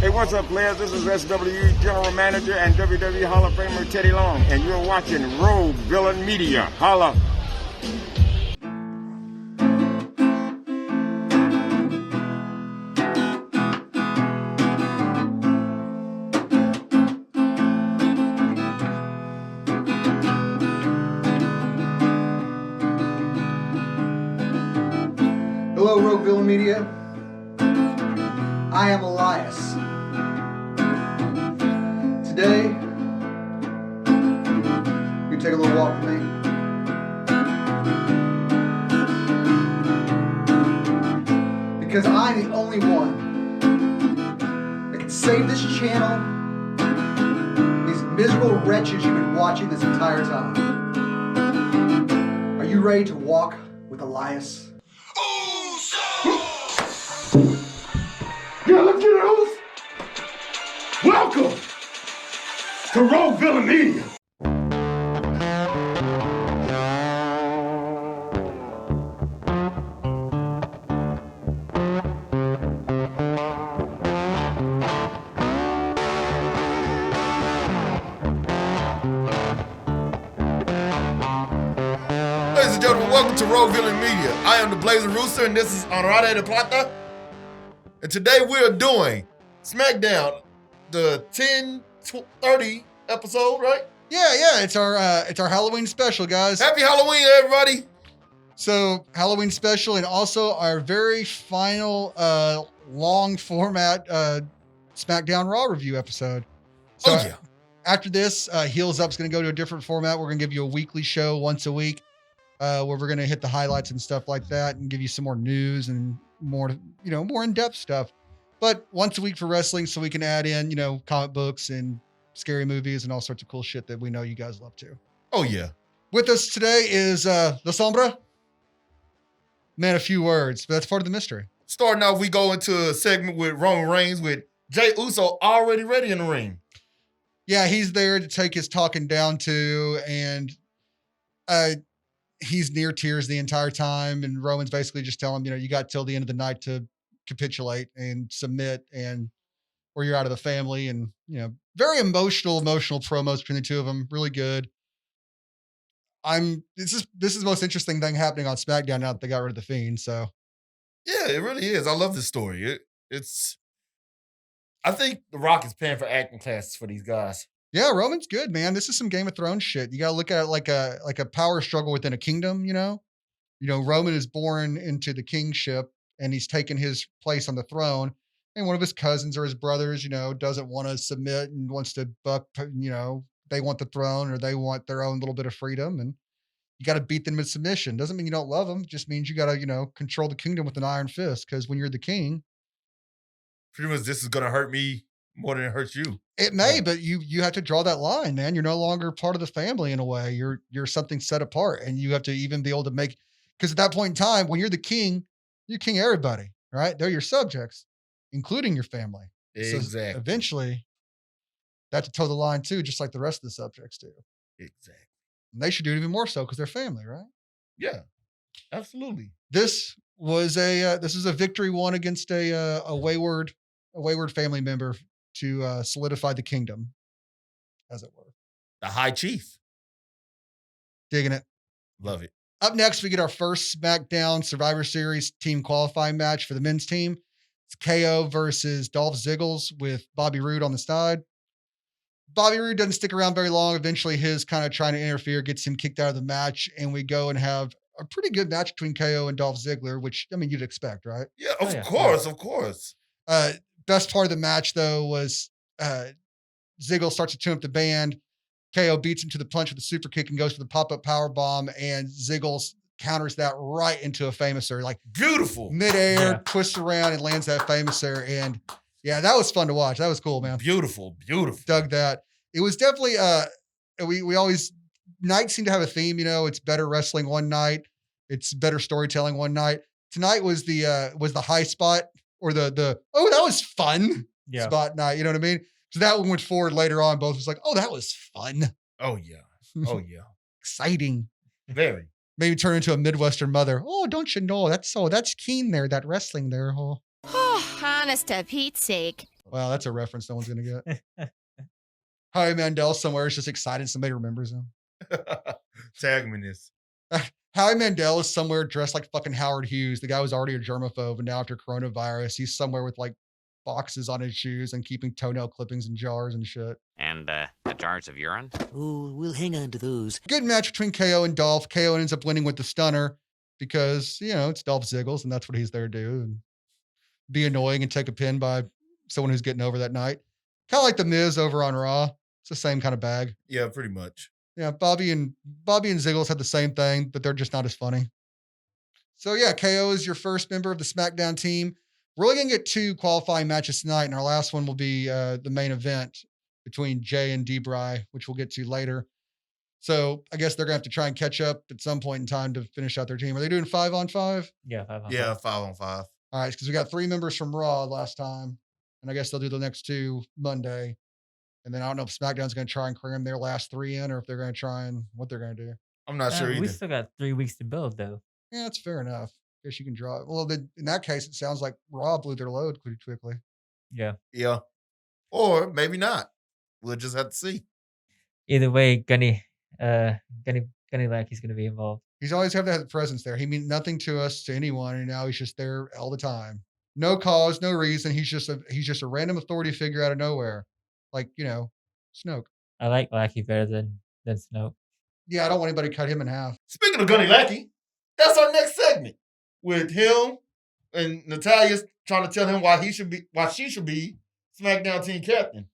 Hey, what's up, players? This is SWE General Manager and WWE Hall of Famer Teddy Long, and you're watching Rogue Villain Media. Holla! Hello, Rogue Villain Media. I am Elias. Today, you take a little walk with me. Because I'm the only one that can save this channel, these miserable wretches you've been watching this entire time. Are you ready to walk with Elias? Yeah, let's get it, host. Welcome to Rogue Villain Media. Ladies and gentlemen, welcome to Rogue Villain Media. I am the Blazing Rooster, and this is Honorade de Plata. And today we are doing Smackdown, the 10/30 episode, right? Yeah, it's our Halloween special, guys. Happy Halloween, everybody! So Halloween special, and also our very final long format SmackDown Raw review episode. So Oh, yeah. After this, Heels Up's going to go to a different format. We're going to give you a weekly show once a week, where we're going to hit the highlights and stuff like that, and give you some more news and more in-depth stuff. But once a week for wrestling, so we can add in, comic books and scary movies and all sorts of cool shit that we know you guys love too. Oh, yeah. With us today is La Sombra. Man, a few words, but that's part of the mystery. Starting off, we go into a segment with Roman Reigns with Jey Uso already ready in the ring. Yeah, he's there to take his talking down to, and he's near tears the entire time. And Roman's basically just telling him, you got till the end of the night to capitulate and submit, and or you're out of the family. And very emotional promos between the two of them. Really good. This is the most interesting thing happening on SmackDown now that they got rid of the Fiend. So Yeah, it really is. I love this story. I think The Rock is paying for acting classes for these guys. yeah, Roman's good, man. This is some Game of Thrones shit. You got to look at it like a power struggle within a kingdom. Roman is born into the kingship, and he's taken his place on the throne. And one of his cousins or his brothers, doesn't want to submit and wants to buck. They want the throne, or they want their own little bit of freedom, and you got to beat them in submission. Doesn't mean you don't love them. It just means you got to, control the kingdom with an iron fist. Because when you're the king, Pretty much this is going to hurt me more than it hurts you. it may, but you have to draw that line, man. You're no longer part of the family in a way. You're something set apart, and you have to even be able to make. Because at that point in time, when you're the king, you're king of everybody, right? They're your subjects, including your family. Exactly. So eventually, they have to toe the line too, just like the rest of the subjects do. Exactly. And they should do it even more so because they're family, right? Yeah, absolutely. This was a victory won against a wayward family member to solidify the kingdom, as it were. The High Chief. Digging it. Love it. Up next, we get our first SmackDown Survivor Series team qualifying match for the men's team. It's KO versus Dolph Ziggler with Bobby Roode on the side. Bobby Roode doesn't stick around very long. Eventually, his kind of trying to interfere gets him kicked out of the match, and we go and have a pretty good match between KO and Dolph Ziggler, which, you'd expect, right? Yeah, of course. Best part of the match, though, was Ziggler starts to tune up the band. KO beats him to the punch with a super kick and goes for the pop-up power bomb, and Ziggler counters that right into a famouser, like Beautiful. midair, twists around and lands that famouser. And yeah, that was fun to watch. That was cool, man. Beautiful. Dug that. It was definitely we always nights seem to have a theme, it's better wrestling one night, it's better storytelling one night. Tonight was the high spot, or the oh, that was fun spot night, you know what I mean? So that one went forward later on. Both was like, oh, that was fun. Oh yeah. Exciting. Very. Maybe turn into a Midwestern mother. Oh, don't you know? That's keen there, that wrestling there. Oh. Oh, honest to Pete's sake. Wow, that's a reference no one's going to get. Howie Mandel somewhere is just excited somebody remembers him. Tag me in this. Howie Mandel is somewhere dressed like fucking Howard Hughes. The guy was already a germaphobe, and now after coronavirus, he's somewhere with like boxes on his shoes and keeping toenail clippings in jars and shit. And the jars of urine? Oh, we'll hang on to those. Good match between KO and Dolph. KO ends up winning with the stunner because, it's Dolph Ziggles, and that's what he's there to do. And be annoying and take a pin by someone who's getting over that night. Kind of like the Miz over on Raw. It's the same kind of bag. Yeah, pretty much. Yeah, Bobby and Ziggles had the same thing, but they're just not as funny. So yeah, KO is your first member of the SmackDown team. We're only going to get 2 qualifying matches tonight, and our last one will be the main event between Jay and D-Bry, which we'll get to later. So I guess they're going to have to try and catch up at some point in time to finish out their team. Are they doing 5-on-5? Yeah, 5 on 5. Yeah, 5-on-5. All right, because we got 3 members from Raw last time, and I guess they'll do the next 2 Monday. And then I don't know if SmackDown's going to try and cram their last 3 in, or if they're going to try and what they're going to do. I'm not sure either. We still got 3 weeks to build, though. Yeah, that's fair enough. Guess you can draw it. Well, then in that case, it sounds like Raw blew their load pretty quickly. Yeah. Yeah. Or maybe not. We'll just have to see. Either way, Gunny Lackey's going to be involved. He's always have that presence there. He means nothing to us, to anyone, and now he's just there all the time. No cause, no reason. He's just a random authority figure out of nowhere. Like, Snoke. I like Lackey better than Snoke. Yeah, I don't want anybody to cut him in half. Speaking of Gunny Lackey, that's our next segment with him and Natalya trying to tell him why she should be SmackDown team captain.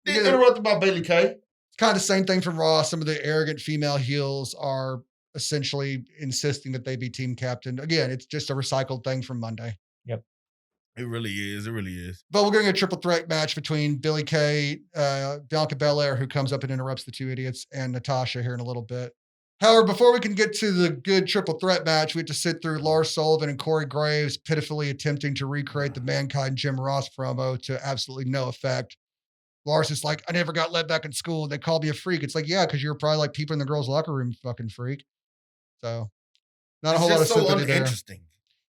Then interrupted by Bailey Kay. It's kind of the same thing from Raw. Some of the arrogant female heels are essentially insisting that they be team captain. Again, it's just a recycled thing from Monday. Yep. It really is. It really is. But we're going to get a triple threat match between Billie Kay, Bianca Belair, who comes up and interrupts the 2 idiots, and Natasha here in a little bit. However, before we can get to the good triple threat match, we have to sit through Lars Sullivan and Corey Graves pitifully attempting to recreate the Mankind Jim Ross promo to absolutely no effect. Lars is like, I never got let back in school. They called me a freak. It's like, yeah, because you're probably like people in the girls' locker room fucking freak. So, not a whole lot of sympathy there. Interesting.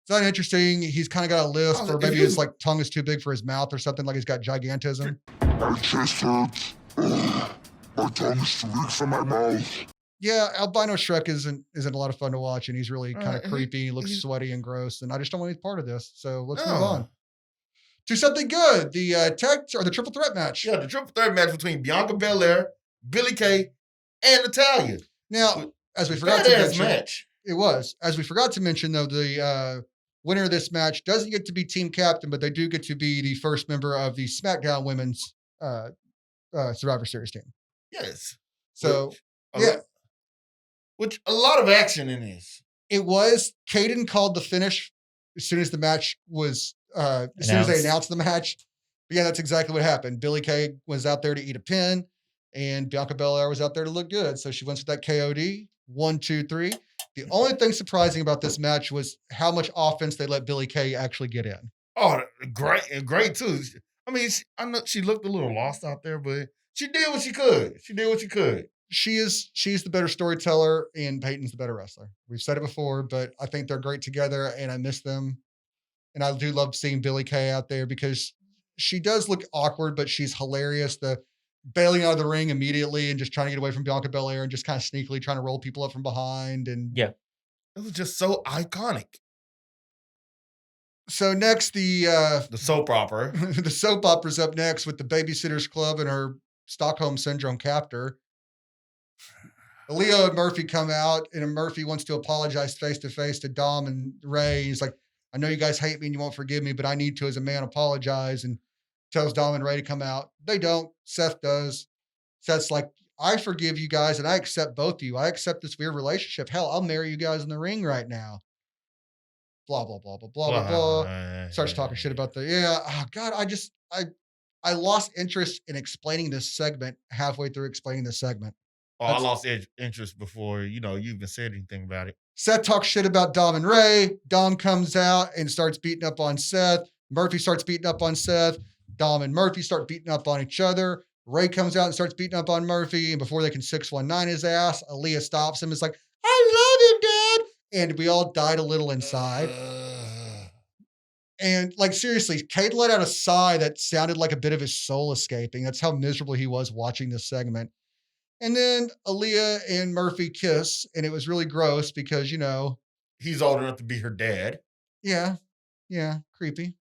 It's not interesting. He's kind of got a lisp, or maybe his like tongue is too big for his mouth or something, like he's got gigantism. My chest hurts. My tongue is too big for my mouth. Yeah, Albino Shrek isn't a lot of fun to watch, and he's really kind of creepy. He looks sweaty and gross, and I just don't want to be part of this. So let's move on to something good. The the triple threat match. Yeah, the triple threat match between Bianca Belair, Billie Kay, and Natalya. Now, as we forgot to mention, match. It was. As we forgot to mention, though, the winner of this match doesn't get to be team captain, but they do get to be the first member of the SmackDown Women's Survivor Series team. Yes. So, Which a lot of action in this. It was. Caidan called the finish as soon as the match was, as soon as they announced the match. But yeah, that's exactly what happened. Billie Kay was out there to eat a pin, and Bianca Belair was out there to look good. So she went with that KOD. 1, 2, 3. The only thing surprising about this match was how much offense they let Billie Kay actually get in. Oh, great too. I mean, I know she looked a little lost out there, but she did what she could. She's the better storyteller, and Peyton's the better wrestler. We've said it before, but I think they're great together, and I miss them. And I do love seeing Billie Kay out there because she does look awkward, but she's hilarious. The bailing out of the ring immediately and just trying to get away from Bianca Belair and just kind of sneakily trying to roll people up from behind. And yeah, it was just so iconic. So next, the soap opera. The soap opera's up next with the Babysitters Club and her Stockholm Syndrome captor. Leo and Murphy come out, and Murphy wants to apologize face-to-face to Dom and Ray. He's like, I know you guys hate me and you won't forgive me, but I need to, as a man, apologize. And tells Dom and Ray to come out. They don't. Seth does. Seth's like, I forgive you guys, and I accept both of you. I accept this weird relationship. Hell, I'll marry you guys in the ring right now. Blah, blah, blah, blah, blah, blah, blah. Starts talking shit about God, I lost interest in explaining this segment halfway through explaining this segment. I lost interest before, you even said anything about it. Seth talks shit about Dom and Ray. Dom comes out and starts beating up on Seth. Murphy starts beating up on Seth. Dom and Murphy start beating up on each other. Ray comes out and starts beating up on Murphy. And before they can 619 his ass, Aaliyah stops him. It's like, I love him, Dad. And we all died a little inside. And like seriously, Cade let out a sigh that sounded like a bit of his soul escaping. That's how miserable he was watching this segment. And then Aaliyah and Murphy kiss, and it was really gross because, you know, He's old enough to be her dad. yeah, creepy.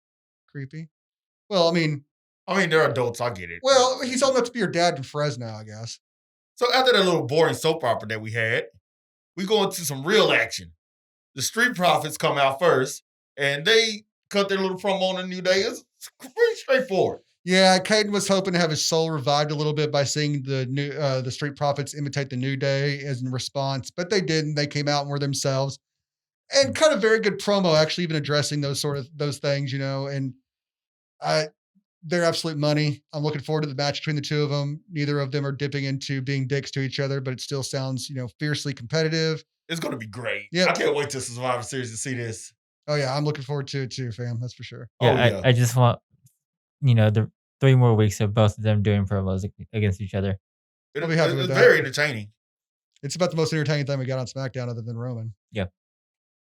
Well, I mean, they're adults. I get it. well, he's old enough to be your dad in Fresno, I guess. So after that little boring soap opera that we had, we go into some real action. The Street Profits come out first, and they cut their little promo on the New Day. It's pretty straightforward. Yeah, Caidan was hoping to have his soul revived a little bit by seeing the Street Profits imitate the New Day as in response, but they didn't. They came out and were themselves, and kind of very good promo, actually, even addressing those things, you know. And they're absolute money. I'm looking forward to the match between the two of them. Neither of them are dipping into being dicks to each other, but it still sounds, you know, fiercely competitive. It's going to be great. Yeah, I can't wait to Survivor Series to see this. Oh yeah, I'm looking forward to it too, fam. That's for sure. Yeah, I just want, you know, the 3 more weeks of both of them doing promos against each other. I'll be happy with It's that. very entertaining. It's about the most entertaining thing we got on SmackDown other than Roman. Yeah.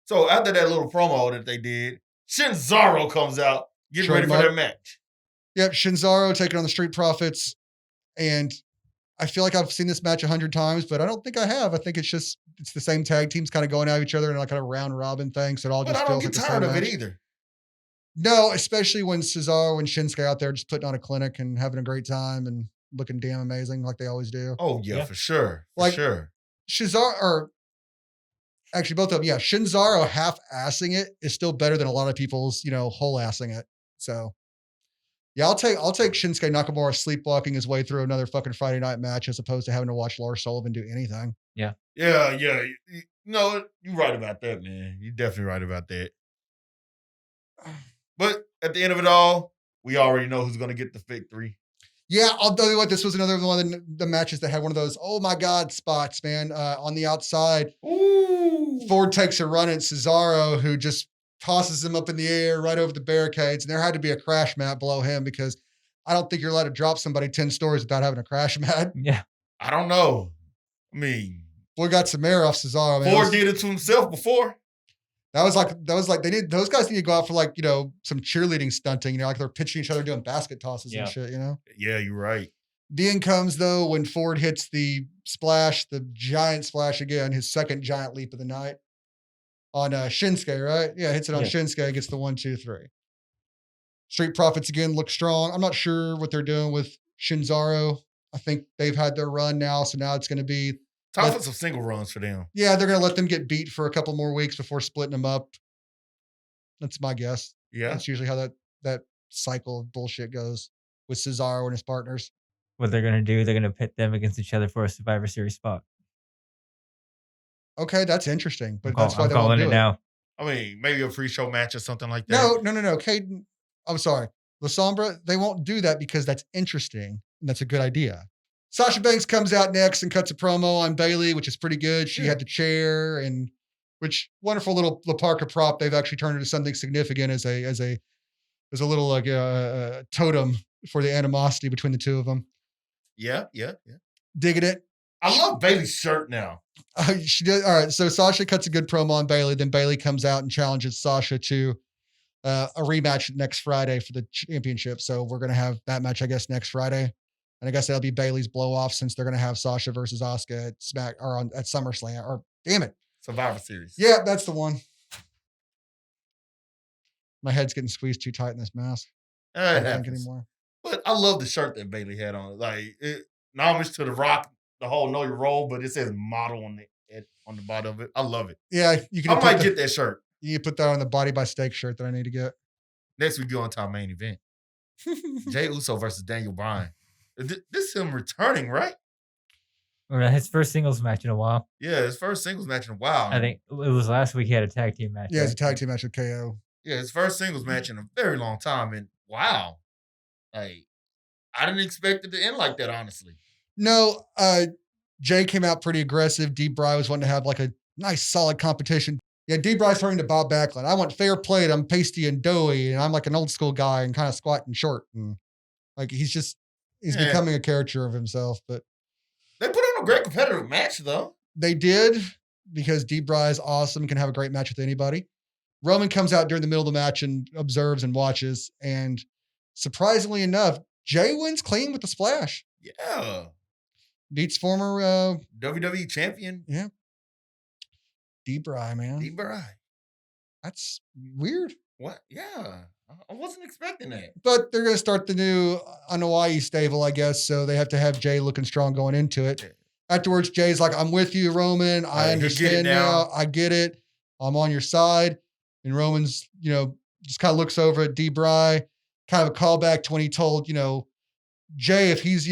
So after that little promo that they did, Shinzaro comes out, getting ready for their match. Yep, Shinzaro taking on the Street Profits. And I feel like I've seen this match 100 times, but I don't think I have. I think it's the same tag teams kind of going at each other in like a round robin thing. So it all But just I don't feels get like tired the of same it match. either. No, especially when Cesaro and Shinsuke out there just putting on a clinic and having a great time and looking damn amazing like they always do. Oh, yeah. For sure. Like, sure. Cesaro, or actually both of them, yeah, Shinzaro half-assing it is still better than a lot of people's, you know, whole-assing it. So, yeah, I'll take Shinsuke Nakamura sleepwalking his way through another fucking Friday night match as opposed to having to watch Lars Sullivan do anything. Yeah. Yeah. No, you're right about that, man. You're definitely right about that. But at the end of it all, we already know who's going to get the victory. Yeah, I'll tell you what, this was another one of the matches that had one of those, oh my God spots, man. On the outside, Ooh. Ford takes a run at Cesaro, who just tosses him up in the air right over the barricades. And there had to be a crash mat below him because I don't think you're allowed to drop somebody 10 stories without having a crash mat. Yeah. I don't know. I mean, Boy got some air off Cesaro, man. Ford did it to himself before. That was like those guys need to go out for like, you know, some cheerleading stunting, you know, like they're pitching each other doing basket tosses and shit, you know? Yeah, you're right. The end comes though when Ford hits the splash, the giant splash again, his second giant leap of the night on Shinsuke, right? Yeah, hits it on Shinsuke, gets the 1, 2, 3. Street Profits again look strong. I'm not sure what they're doing with Shinzaro. I think they've had their run now, so now it's going to be time for some single runs for them. Yeah, they're going to let them get beat for a couple more weeks before splitting them up. That's my guess. Yeah. That's usually how that cycle of bullshit goes with Cesaro and his partners. What they're going to do, they're going to pit them against each other for a Survivor Series spot. Okay, that's interesting, but that's why they won't calling do it now. I mean, maybe a pre-show match or something like that. No. Caidan, I'm sorry. La Sombra, they won't do that because that's interesting and that's a good idea. Sasha Banks comes out next and cuts a promo on Bayley, which is pretty good. She had the chair, and which wonderful little La Parka prop. They've actually turned into something significant as a little like totem for the animosity between the two of them. Yeah. Digging it. I love Bayley's shirt now. She did. All right. So Sasha cuts a good promo on Bayley. Then Bayley comes out and challenges Sasha to a rematch next Friday for the championship. So we're going to have that match, I guess, next Friday. And I guess that'll be Bayley's blow off since they're going to have Sasha versus Asuka at at SummerSlam. Or damn it, Survivor Series. Yeah, that's the one. My head's getting squeezed too tight in this mask. I don't think anymore. But I love the shirt that Bayley had on. Like homage to The Rock, the whole Know Your Role, but it says model on the bottom of it. I love it. Yeah, you can. I might get that shirt. You put that on the Body by Steak shirt that I need to get. Next we go on to our main event. Jey Uso versus Daniel Bryan. This is him returning, right? His first singles match in a while. Yeah, his first singles match in a while. I think it was last week he had a tag team match. Yeah, it's a tag team match with KO. Yeah, his first singles match in a very long time. And wow. Like, I didn't expect it to end like that, honestly. No, Jay came out pretty aggressive. D-Bry was wanting to have like a nice, solid competition. Yeah, D-Bry's turning to Bob Backlund. I want fair play. I'm pasty and doughy, and I'm like an old school guy and kind of squat and short. And like he's becoming a caricature of himself. But they put on a great competitive match, though. They did, because D-Bry is awesome, can have a great match with anybody. Roman comes out during the middle of the match and observes and watches. And surprisingly enough, Jay wins clean with the splash. Yeah. Beats former WWE champion. Yeah. D-Bry, man. D-Bry. That's weird. What? Yeah. I wasn't expecting that. But they're going to start the new Anoa'i stable, I guess. So they have to have Jay looking strong going into it. Yeah. Afterwards, Jay's like, I'm with you, Roman. I understand now. I get it. I'm on your side. And Roman's, just kind of looks over at D-Bry, kind of a callback to when he told, Jay, if he's,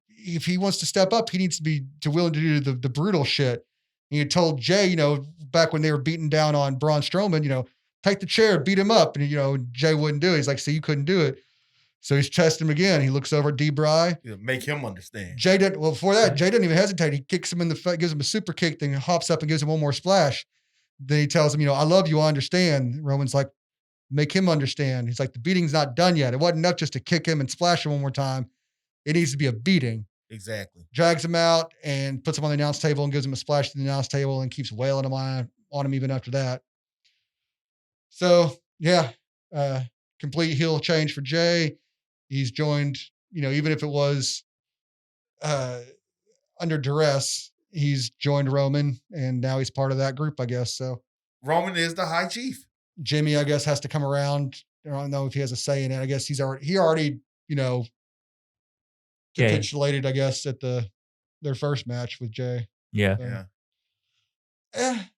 if he wants to step up, he needs to be willing to do the brutal shit. And he told Jay, back when they were beating down on Braun Strowman, take the chair, beat him up. And, Jay wouldn't do it. He's like, see, you couldn't do it. So he's testing him again. He looks over at D-Bry. Yeah, make him understand. Jay didn't, well, before that, Jay didn't even hesitate. He kicks him in the face, gives him a super kick, then hops up and gives him one more splash. Then he tells him, I love you, I understand. Roman's like, make him understand. He's like, the beating's not done yet. It wasn't enough just to kick him and splash him one more time. It needs to be a beating. Exactly. Drags him out and puts him on the announce table and gives him a splash to the announce table and keeps wailing him on him even after that. So, yeah, complete heel change for Jay. He's joined, even if it was under duress, he's joined Roman, and now he's part of that group, I guess. So Roman is the high chief. Jimmy, I guess, has to come around. I don't know if he has a say in it. I guess he already, capitulated, I guess, at their first match with Jay. Yeah. So, I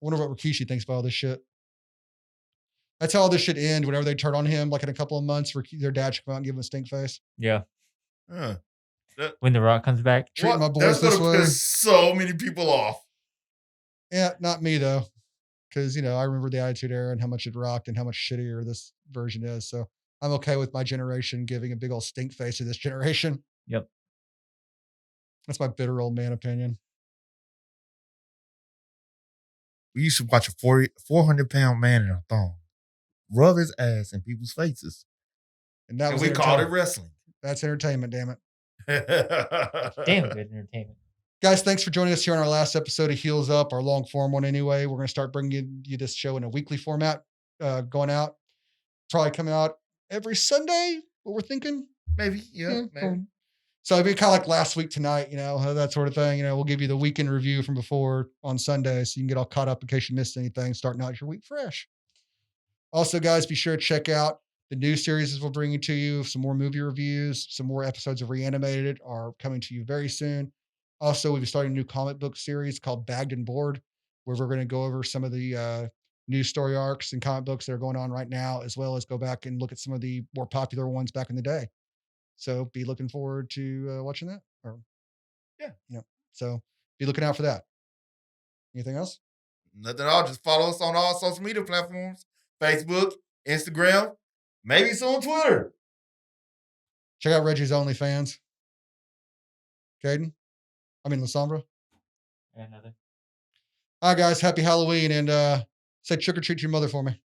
wonder what Rikishi thinks about all this shit. That's how all this should end. Whenever they turn on him, like in a couple of months, their dad should come out and give him a stink face. Yeah. Huh. When The Rock comes back. Treat my boys this way. Piss so many people off. Yeah, not me though. Because, I remember the Attitude Era and how much it rocked and how much shittier this version is. So I'm okay with my generation giving a big old stink face to this generation. Yep. That's my bitter old man opinion. We used to watch a 400-pound man in a thong rub his ass in people's faces. And that was we called it wrestling. That's entertainment, damn it. Damn good entertainment. Guys, thanks for joining us here on our last episode of Heels Up, our long form one anyway. We're going to start bringing you this show in a weekly format going out. Probably coming out every Sunday, what we're thinking. Maybe, yeah. Maybe. So it'll be kind of like last week tonight, that sort of thing. We'll give you the weekend review from before on Sunday so you can get all caught up in case you missed anything, starting out your week fresh. Also, guys, be sure to check out the new series we're bringing to you. Some more movie reviews, some more episodes of Reanimated are coming to you very soon. Also, we'll be starting a new comic book series called Bagged and Bored, where we're going to go over some of the new story arcs and comic books that are going on right now, as well as go back and look at some of the more popular ones back in the day. So be looking forward to watching that. So be looking out for that. Anything else? Nothing at all. Just follow us on all social media platforms. Facebook, Instagram, maybe soon Twitter. Check out Reggie's OnlyFans. Caidan? Lasombra. Yeah, nothing. All right, guys. Happy Halloween. And say trick or treat to your mother for me.